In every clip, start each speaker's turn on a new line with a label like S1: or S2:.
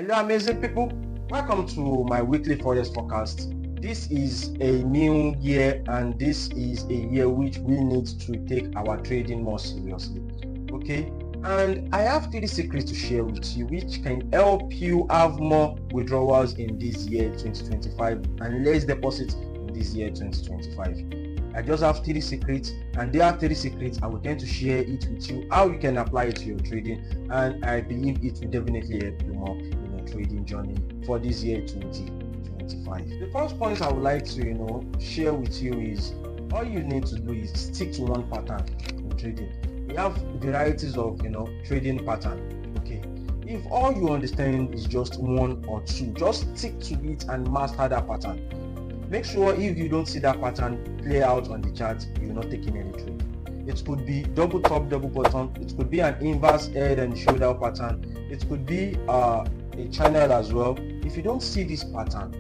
S1: Hello amazing people, welcome to my weekly Forex forecast. This is a new year and this is a year which we need to take our trading more seriously. Okay, and I have 3 secrets to share with you which can help you have more withdrawals in this year 2025 and less deposits in this year 2025. I just have 3 secrets, and there are 3 secrets I will tend to share it with you, how you can apply it to your trading, and I believe it will definitely help you more in your trading journey for this year 2025. The first point I would like to share with you is all you need to do is stick to one pattern in trading. We have varieties of trading pattern. Okay, if all you understand is just one or two, just stick to it and master that pattern. Make sure if you don't see that pattern play out on the chart, you're not taking any trade. It could be double top, double bottom. It could be an inverse head and shoulder pattern. It could be a channel as well. If you don't see this pattern,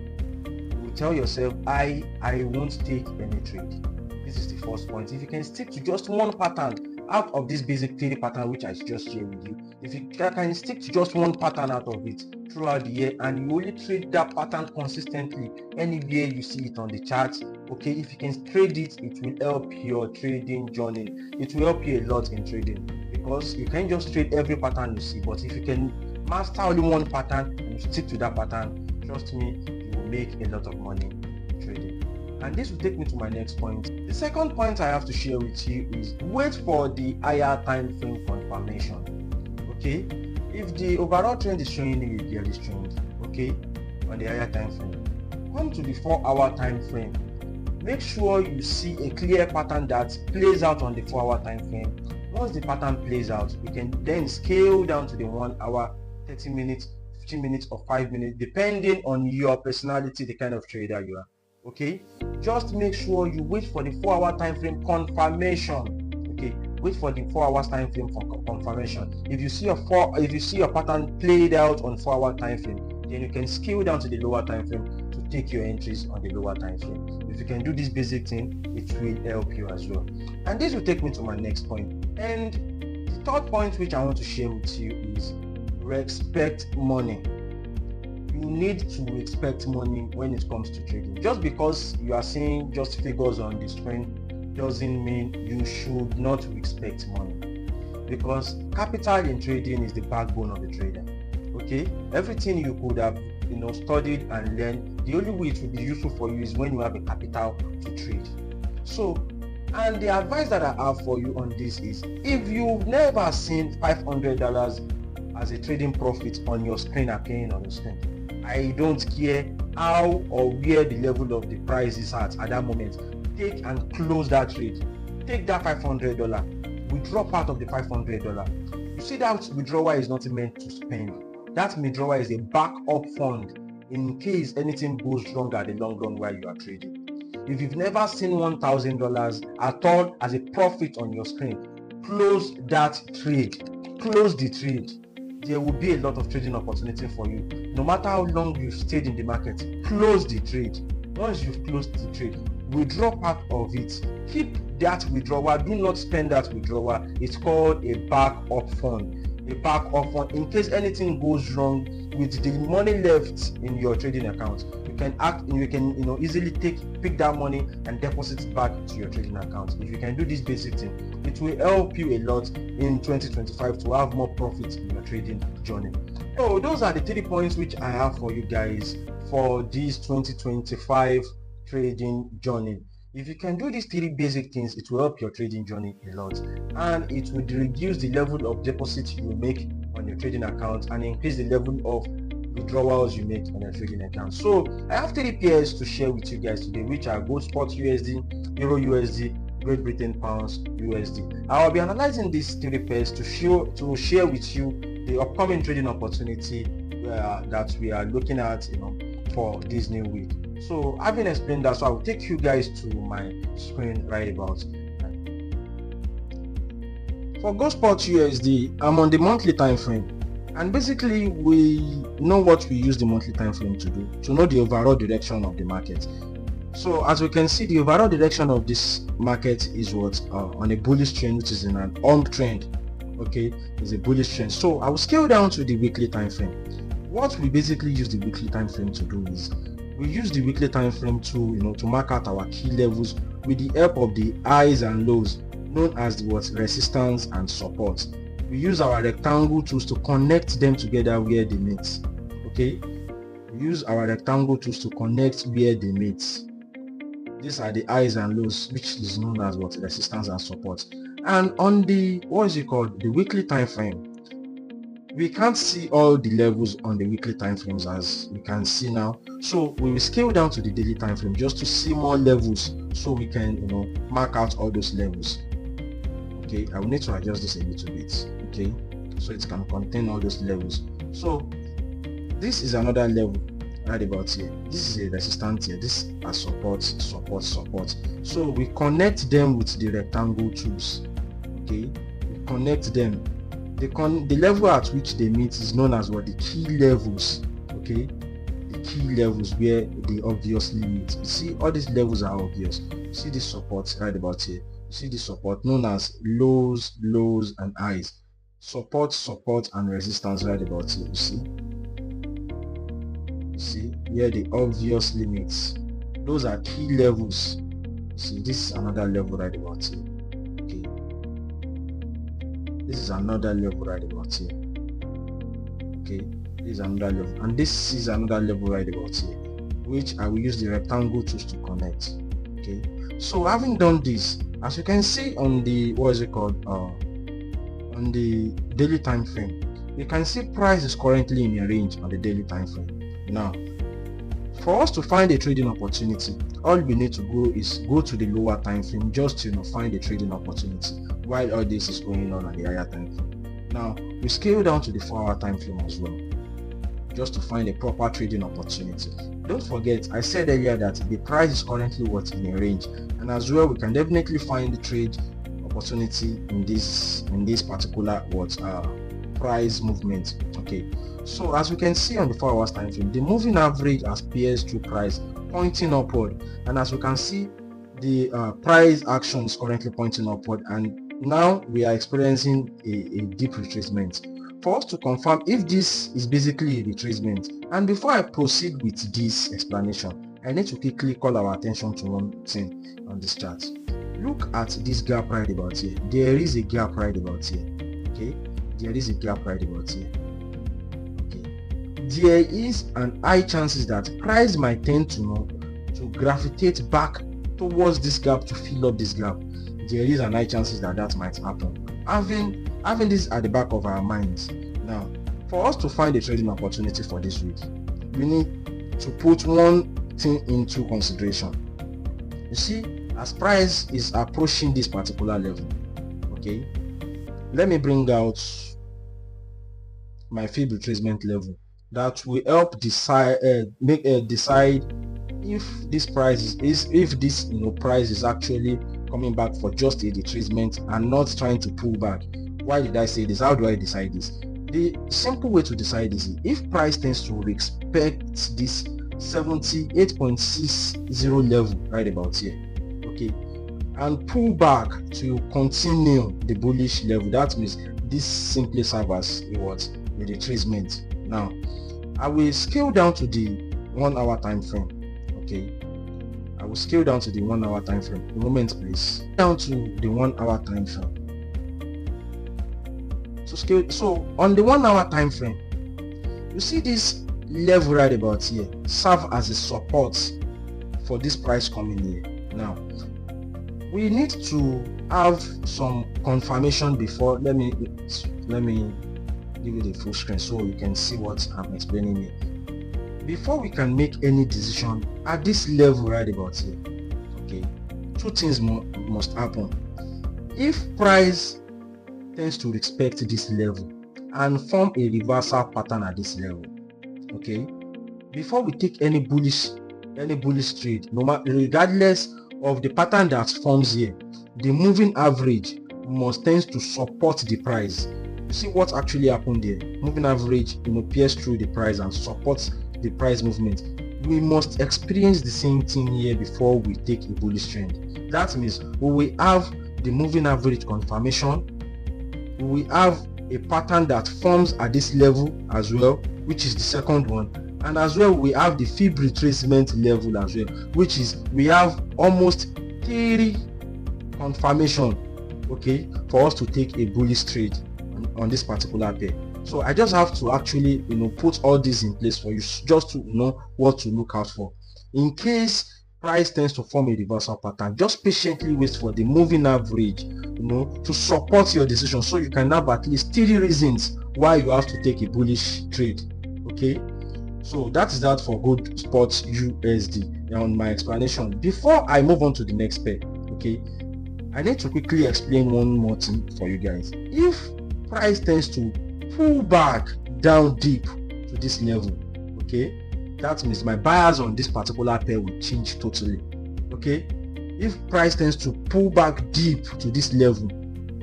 S1: you will tell yourself, I won't take any trade. This is the first point. If you can stick to just one pattern out of this basic 3 pattern which I just shared with you, if you can stick to just one pattern out of it throughout the year, and you only trade that pattern consistently anywhere you see it on the chart, okay, if you can trade it, it will help your trading journey. It will help you a lot in trading, because you can't just trade every pattern you see. But if you can master only one pattern and you stick to that pattern, trust me, you will make a lot of money trading. And this will take me to my next point. The second point I have to share with you is wait for the higher time frame confirmation. Okay, if the overall trend is showing you a bearish trend, okay, on the higher time frame, come to the 4-hour time frame. Make sure you see a clear pattern that plays out on the 4-hour time frame. Once the pattern plays out, you can then scale down to the 1 hour, 30 minutes, 15 minutes, or 5 minutes, depending on your personality, the kind of trader you are. Okay, just make sure you wait for the 4-hour time frame confirmation. Okay, wait for the 4 hours time frame for confirmation. If you see your pattern played out on 4-hour time frame, then you can scale down to the lower time frame to take your entries on the lower time frame. If you can do this basic thing, it will help you as well. And this will take me to my next point. And the third point which I want to share with you is respect money. You need to respect money when it comes to trading. Just because you are seeing just figures on the screen doesn't mean you should not respect money, because capital in trading is the backbone of the trader. Okay, everything you could have studied and learned, the only way it will be useful for you is when you have a capital to trade. So, and the advice that I have for you on this is, if you've never seen $500 as a trading profit on your screen appearing on the screen, I don't care how or where the level of the price is at that moment, take and close that trade. Take that $500, withdraw part of the $500. You see, that withdrawal is not meant to spend. That withdrawal is a backup fund in case anything goes wrong at the long run while you are trading. If you've never seen $1,000 at all as a profit on your screen, close that trade. Close the trade. There will be a lot of trading opportunity for you. No matter how long you've stayed in the market, close the trade. Once you've closed the trade, withdraw part of it. Keep that withdrawal. Do not spend that withdrawal. It's called a backup fund. A backup fund in case anything goes wrong with the money left in your trading account. You can easily pick that money and deposit it back to your trading account. If you can do this basic thing, it will help you a lot in 2025 to have more profit in your trading journey. So those are the 3 points which I have for you guys for this 2025 trading journey. If you can do these 3 basic things, it will help your trading journey a lot, and it will reduce the level of deposit you make on your trading account and increase the level of withdrawals you make on your trading account. So I have 3 pairs to share with you guys today, which are gold spot USD, Euro USD, Great Britain pounds USD. I will be analyzing these 3 pairs to share with you the upcoming trading opportunity that we are looking at for this new week. So having explained that, so I will take you guys to my screen right about now. For gold spot USD, I'm on the monthly time frame, and basically we know what we use the monthly time frame to do, to know the overall direction of the market. So as we can see, the overall direction of this market is on a bullish trend, which is in an uptrend. Okay, is a bullish trend. So I will scale down to the weekly time frame. what we basically use the weekly time frame to do is we use the weekly time frame to to mark out our key levels with the help of the highs and lows known as the resistance and support. We use our rectangle tools to connect them together where they meet. Okay, we use our rectangle tools to connect where they meet. These are the highs and lows, which is known as resistance and support. And on the the weekly time frame, we can't see all the levels on the weekly time frames as we can see now, so we will scale down to the daily time frame just to see more levels, so we can mark out all those levels. Okay, I will need to adjust this a little bit, okay, so it can contain all those levels. So this is another level right about here. This is a resistance here, this are support. So we connect them with the rectangle tools. Okay, we connect them. The level at which they meet is known as the key levels. Okay, the key levels where they obviously meet. You see, all these levels are obvious. You see this support right about here. You see this support known as lows and highs. Support and resistance right about here. You see where they obviously meet. Those are key levels. You see, this is another level right about here. Okay, this is another level right about here. Okay, this is another level, and this is another level right about here, which I will use the rectangle tools to connect. Okay, so having done this, as you can see on the on the daily time frame, you can see price is currently in a range on the daily time frame. Now, for us to find a trading opportunity, all we need to go to the lower time frame just to find a trading opportunity while all this is going on at the higher time frame. Now we scale down to the 4-hour time frame as well, just to find a proper trading opportunity. Don't forget, I said earlier that the price is currently in a range, and as well we can definitely find the trade opportunity in this particular price movement. Okay, so as we can see on the 4 hours time frame, the moving average has pierced through price pointing upward, and as we can see, the price action is currently pointing upward, and now we are experiencing a deep retracement. For us to confirm if this is basically a retracement, and before I proceed with this explanation, I need to quickly call our attention to one thing on this chart. Look at this gap right about here. There is a gap right about here. Okay, there is a gap right about here. Okay, there is an high chances that price might tend to gravitate back towards this gap to fill up this gap. There is an high chances that might happen. Having this at the back of our minds. Now, for us to find a trading opportunity for this week, we need to put one thing into consideration. You see, as price is approaching this particular level, okay, let me bring out my fib retracement level that will help decide if this price price is actually coming back for just a retracement and not trying to pull back. Why did I say this? How do I decide this? The simple way to decide is if price tends to respect this 78.60 level right about here, okay, and pull back to continue the bullish level, that means this simply serves as a retracement. Now I will scale down to the 1 hour time frame. Okay, I will scale down to the 1 hour time frame. A moment please. Down to the 1 hour time frame. So on the 1 hour time frame, you see this level right about here serve as a support for this price coming here. Now we need to have some confirmation before. Let me give you the full screen so you can see what I'm explaining here. Before we can make any decision at this level right about here, okay, two things must happen. If price tends to respect this level and form a reversal pattern at this level, okay, before we take any bullish trade, regardless of the pattern that forms here, the moving average must tend to support the price. You see what actually happened there? Moving average pierce through the price and supports the price movement. We must experience the same thing here before we take a bullish trend. That means we will have the moving average confirmation, we will have a pattern that forms at this level as well, which is the second one, and as well we have the fib retracement level as well, which is we have almost 3 confirmation, okay, for us to take a bullish trade on this particular pair. So I just have to actually put all this in place for you, just to know what to look out for. In case price tends to form a reversal pattern, just patiently wait for the moving average to support your decision, so you can have at least 3 reasons why you have to take a bullish trade. Okay, so that is that for gold spot USD on my explanation. Before I move on to the next pair, okay, I need to quickly explain one more thing for you guys. If price tends to pull back down deep to this level, okay, that means my buyers on this particular pair will change totally. Okay, if price tends to pull back deep to this level,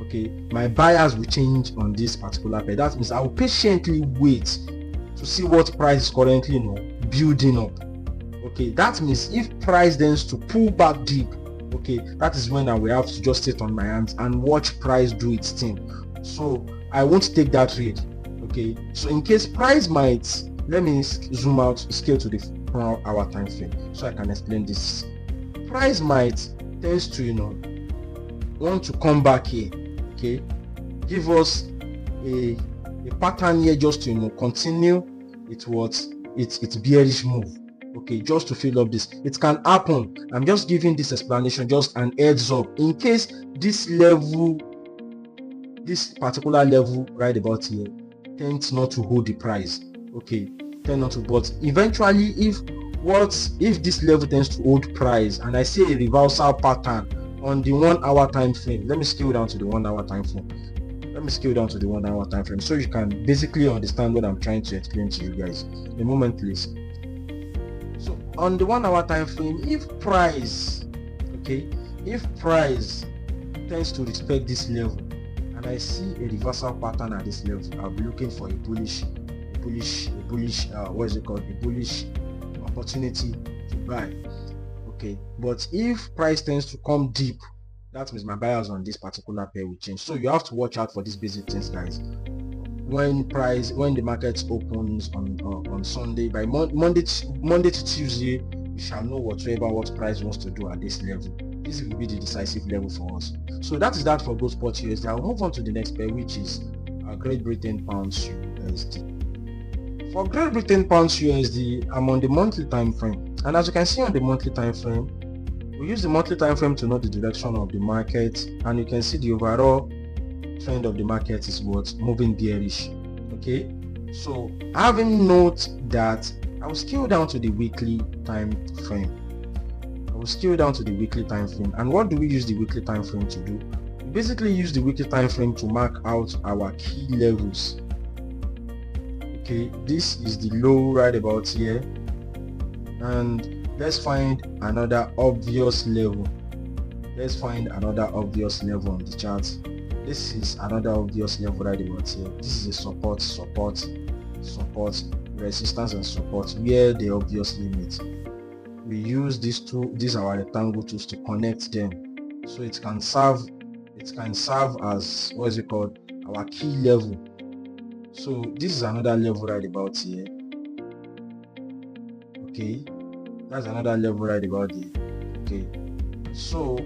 S1: okay, my buyers will change on this particular pair. That means I will patiently wait to see what price is currently building up. Okay, that means if price tends to pull back deep, okay, that is when I will have to just sit on my hands and watch price do its thing. So I won't take that trade. Okay, so in case price might, let me zoom out, scale to the 4 hour time frame so I can explain this. Price might tends to want to come back here, okay, give us a pattern here just to continue its bearish move, okay, just to fill up this. It can happen. I'm just giving this explanation, just an heads up, in case this particular level right about here tends not to hold the price, okay, tend not to. But eventually, if this level tends to hold price and I see a reversal pattern on the 1 hour time frame, let me scale down to the 1 hour time frame. So you can basically understand what I'm trying to explain to you guys. A moment please. So on the 1 hour time frame, if price tends to respect this level and I see a reversal pattern at this level, I'll be looking for a bullish opportunity to buy. Okay, but if price tends to come deep, that means my buyers on this particular pair will change. So you have to watch out for these basic things, guys. When the market opens on Sunday, by Monday to Tuesday, we shall know what price wants to do at this level. This will be the decisive level for us. So that is that for gold spot USD. I'll move on to the next pair, which is Great Britain pounds USD. For Great Britain pounds USD, I'm on the monthly time frame, and as you can see on the monthly time frame, we use the monthly time frame to know the direction of the market, and you can see the overall trend of the market is moving bearish. Okay, so having note that, I will scale down to the weekly time frame. And what do we use the weekly time frame to do? We basically use the weekly time frame to mark out our key levels. Okay, this is the low right about here, and let's find another obvious level. On the chart. This is another obvious level right about here. This is a support, resistance and support, where they obviously meet. We use these are our rectangle tools to connect them, so it can serve as our key level. So this is another level right about here. Okay, that's another level right about here. Okay, so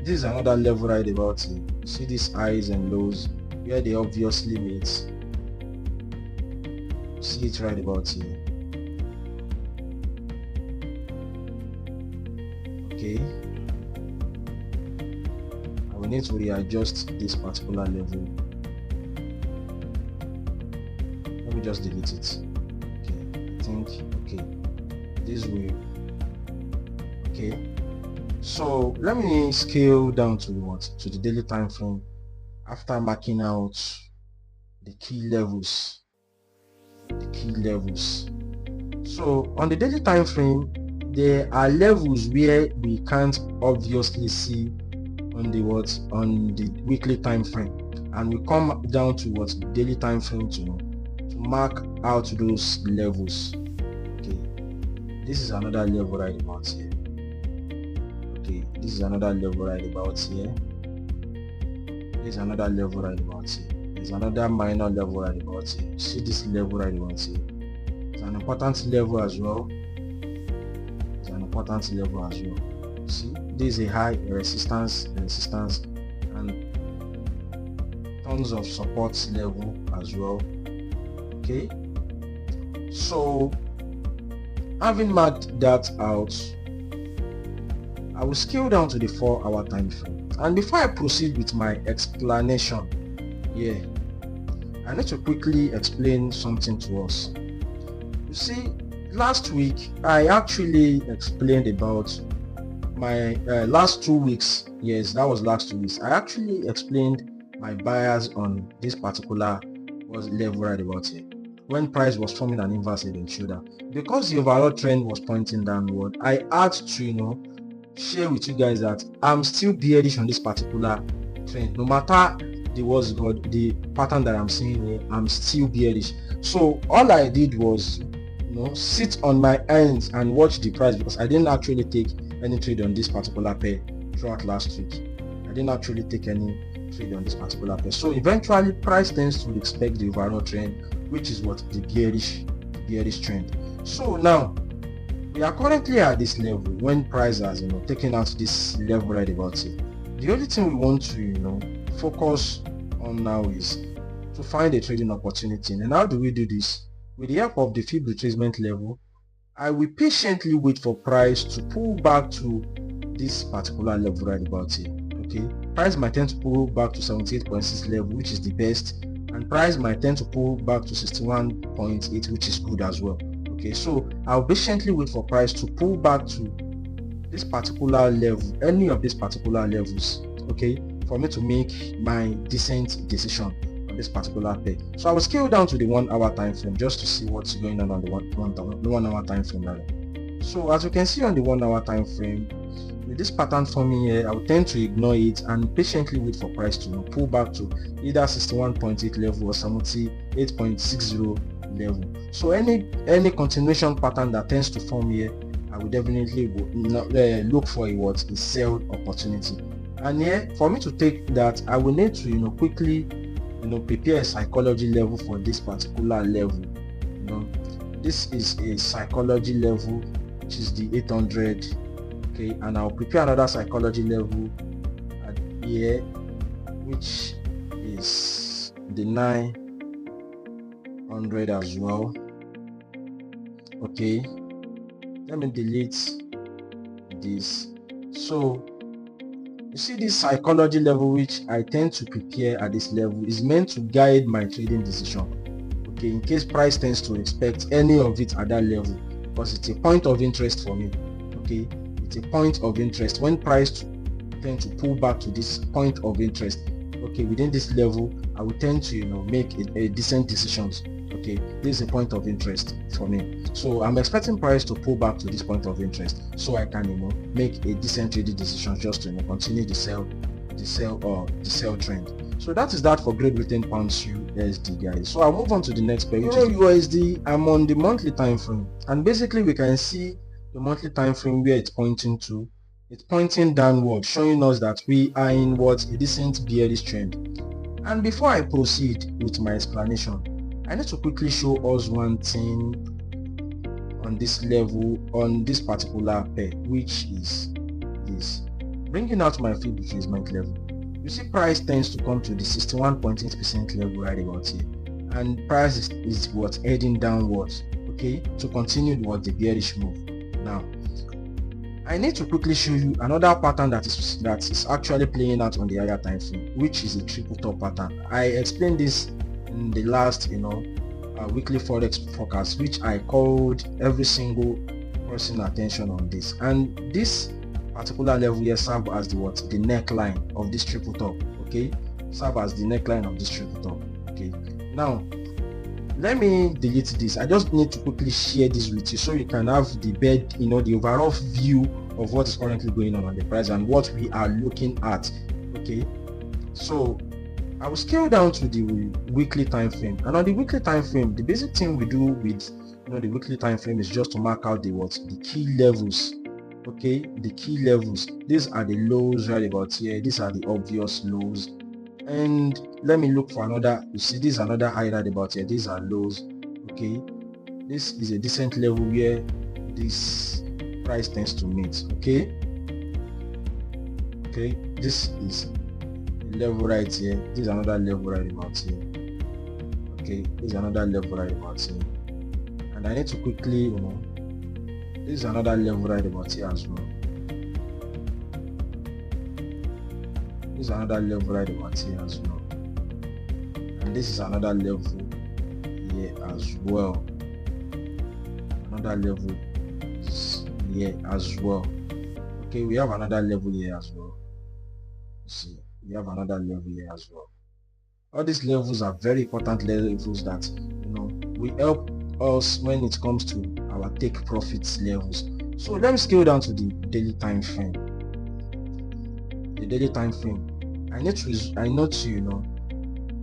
S1: this is another level right about here. See these highs and lows where they obviously meet. See it right about here. Okay, I will need to readjust this particular level. Let me just delete it. Okay, I think this way. Okay, so let me scale down to the daily time frame after marking out the key levels. So on the daily time frame, there are levels where we can't obviously see on the weekly time frame, and we come down to daily time frame to mark out those levels. Okay, this is another level right about here. There's another minor level right about here. See this level right about here. It's an important level as well. It's an important level as well. See, this is a high resistance, and tons of support level as well. Okay, so having marked that out, I will scale down to the 4-hour time frame. And before I proceed with my explanation here, I need to quickly explain something to us. You see, last week I actually explained about my last 2 weeks. Yes, that was last 2 weeks. I actually explained my bias on this particular level right about here, when price was forming an inverse head and shoulder. Because the overall trend was pointing downward, I had to share with you guys that I'm still bearish on this particular trend. No matter the pattern that I'm seeing here, I'm still bearish. So all I did was sit on my hands and watch the price, because I didn't actually take any trade on this particular pair throughout last week. I didn't actually take any trade on this particular pair. So eventually price tends to respect the overall trend, which is what the bearish trend. So now we are currently at this level when price has taken out this level right about here. The only thing we want to focus on now is to find a trading opportunity. And how do we do this? With the help of the fib retracement level, I will patiently wait for price to pull back to this particular level right about here. Okay, price might tend to pull back to 78.6 level, which is the best, and price might tend to pull back to 61.8, which is good as well. Okay, so I'll patiently wait for price to pull back to this particular level, any of these particular levels, okay, for me to make my decent decision on this particular pair. So I will scale down to the 1-hour time frame just to see what's going on the 1-hour time frame rather. So as you can see on the 1-hour time frame, with this pattern forming here, I will tend to ignore it and patiently wait for price to pull back to either 61.8 level or 78.60 level. So any continuation pattern that tends to form here, I will definitely look for a sell opportunity. And here, for me to take that, I will need to quickly prepare a psychology level for this particular level. This is a psychology level, which is the 800. Okay, and I'll prepare another psychology level at here, which is the 900 as well. Okay, let me delete this. So you see, this psychology level, which I tend to prepare at this level, is meant to guide my trading decision. Okay, in case price tends to expect any of it at that level, because it's a point of interest for me. Okay, it's a point of interest. When price tend to pull back to this point of interest, okay, within this level, I will tend to make a decent decisions. Okay, this is a point of interest for me. So I'm expecting price to pull back to this point of interest, so I can make a decent trading decision just to continue the sell trend. So that is that for Great Britain Pound USD, guys. So I'll move on to the next pair, which is USD. I'm on the monthly time frame, and basically we can see the monthly time frame where it's pointing to. It's pointing downward, showing us that we are in a decent bearish trend. And before I proceed with my explanation, I need to quickly show us one thing on this level, on this particular pair, which is this. Bringing out my fib retracement level, you see price tends to come to the 61.8% level right about here, and price is heading downwards, okay, to continue the bearish move. Now I need to quickly show you another pattern that is actually playing out on the higher time frame, which is a triple top pattern. I explained this in the last weekly forex forecast, which I called every single person attention on this, and this particular level here serve as the neckline of this triple top. Okay, serve as the neckline of this triple top. Okay, now let me delete this. I just need to quickly share this with you so you can have the the overall view of what is currently going on the price and what we are looking at. Okay, so I will scale down to the weekly time frame, and on the weekly time frame, the basic thing we do with the weekly time frame is just to mark out the key levels. Okay, the key levels. These are the lows right about here. These are the obvious lows. and let me look for another. You see, this is another high right about here. These are lows. Okay, this is a decent level where this price tends to meet. Okay, this is a level right here. This is another level right about here. Okay, this is another level right about here, and I need to quickly, this is another level right about here as well. This is another level right about here as well, and this is another level here as well. Another level here as well. Okay, we have another level here as well. See, we have another level here as well. All these levels are very important levels that will help us when it comes to our take profits levels. So let me scale down to the daily time frame. The daily time frame, I need to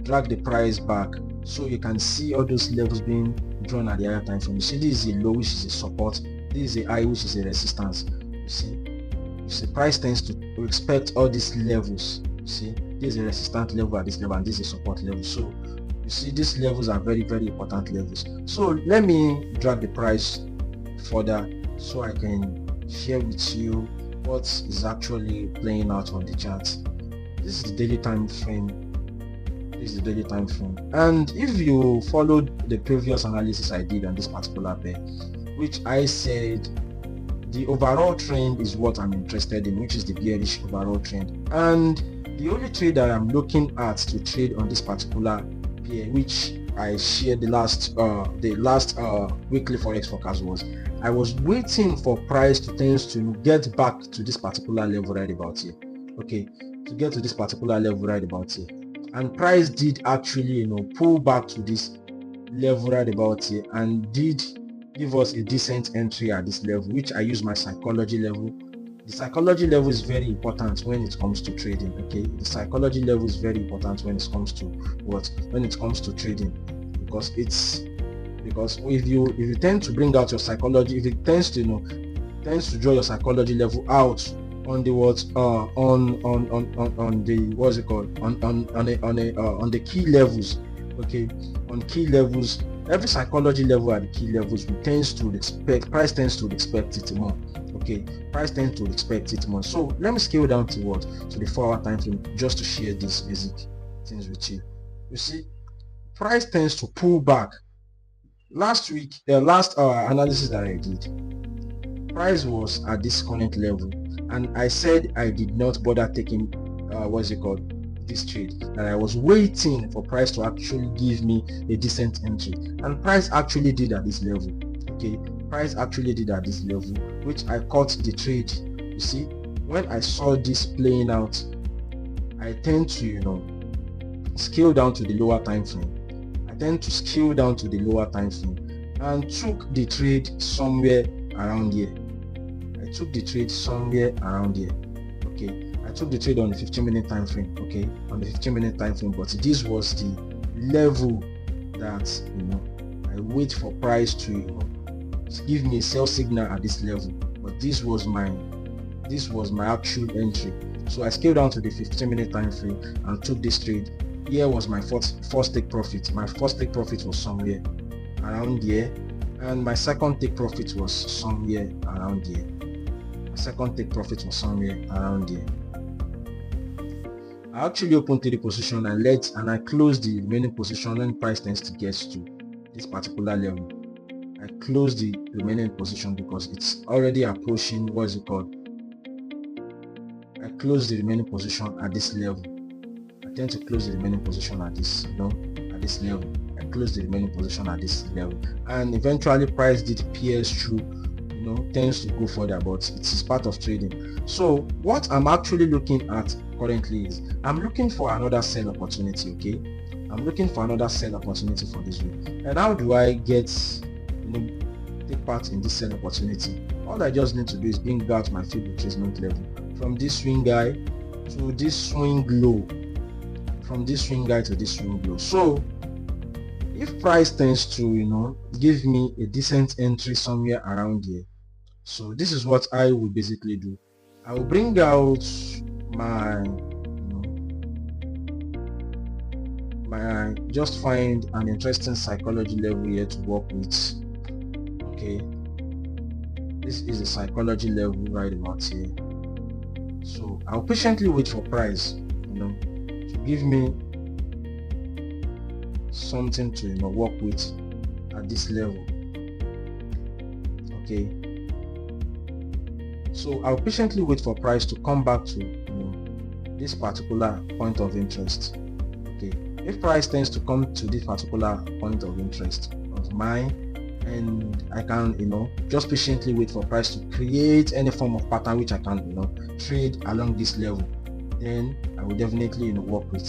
S1: drag the price back so you can see all those levels being drawn at the higher time frame. You see, this is a low, which is a support. This is a high, which is a resistance. You see, price tends to respect all these levels. You see, this is a resistance level at this level, and this is a support level. So you see, these levels are very, very important levels. So let me drag the price further so I can share with you what is actually playing out on the chart. This is the daily time frame. This is the daily time frame, and if you followed the previous analysis I did on this particular pair, which I said the overall trend is what I'm interested in, which is the bearish overall trend, and the only trade that I'm looking at to trade on this particular pair, which I shared the last weekly forex forecast, was I was waiting for price to tend to get back to this particular level right about here. Okay, to get to this particular level right about here, and price did actually pull back to this level right about here and did give us a decent entry at this level, which I use my psychology level. The psychology level is very important when it comes to trading. Okay, the psychology level is very important when it comes to trading, because if you tend to bring out your psychology, if it tends to draw your psychology level out on the on the key levels. Okay, on key levels, every psychology level at the key levels price tends to respect it more. Okay, price tends to respect it more. So let me scale down to the 4-hour time frame just to share these basic things with you. You see, price tends to pull back. Last week, the last analysis that I did, price was at this current level, and I said I did not bother taking this trade, that I was waiting for price to actually give me a decent entry, and price actually did at this level. Okay, price actually did at this level, which I caught the trade. You see, when I saw this playing out, I tend to scale down to the lower time frame. And took the trade somewhere around here. Okay, I took the trade on the 15-minute time frame. Okay, on the 15-minute time frame, but this was the level that I wait for price to give me a sell signal at this level. But this was my actual entry. So I scaled down to the 15-minute time frame and took this trade. Here was my first take profit. My first take profit was somewhere around here, and my second take profit was somewhere around here. I actually opened to the position and I closed the remaining position when price tends to get to this particular level. I closed the remaining position because it's already approaching I closed the remaining position at this level. I tend to close the remaining position at this level. I closed the remaining position at this level, and eventually price did pierce through, tends to go further, but it is part of trading. So what I'm actually looking at currently is I'm looking for another sell opportunity. Okay, I'm looking for another sell opportunity for this week. And how do I get take part in this sell opportunity? All I just need to do is bring out my field retracement level from this swing high to this swing low, So if price tends to give me a decent entry somewhere around here, so this is what I will basically do. I will bring out my just find an interesting psychology level here to work with. Okay, this is a psychology level right about here. So I'll patiently wait for price, to give me something to work with at this level. Okay, so I'll patiently wait for price to come back to this particular point of interest. Okay, if price tends to come to this particular point of interest of mine, and I can just patiently wait for price to create any form of pattern which I can trade along this level, then I will definitely work with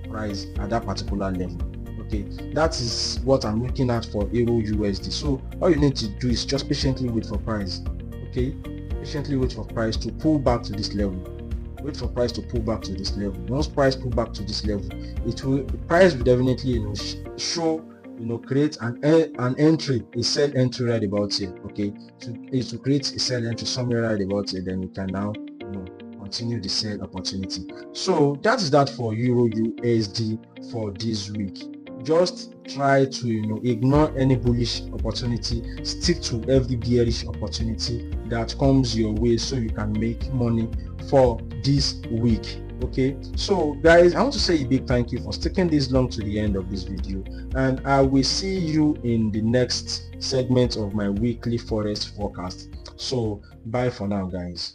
S1: price at that particular level. Okay, that is what I'm looking at for Euro USD. So all you need to do is just patiently wait for price. Okay, patiently wait for price to pull back to this level. Wait for price to pull back to this level. Once price pull back to this level, price will definitely show create an entry, a sell entry right about here. Okay, to create a sell entry somewhere right about here, then we can now continue the sell opportunity. So that is that for Euro USD for this week. Just try to ignore any bullish opportunity, stick to every bearish opportunity that comes your way so you can make money for this week. Okay, so guys, I want to say a big thank you for sticking this long to the end of this video, and I will see you in the next segment of my weekly forex forecast. So bye for now, guys.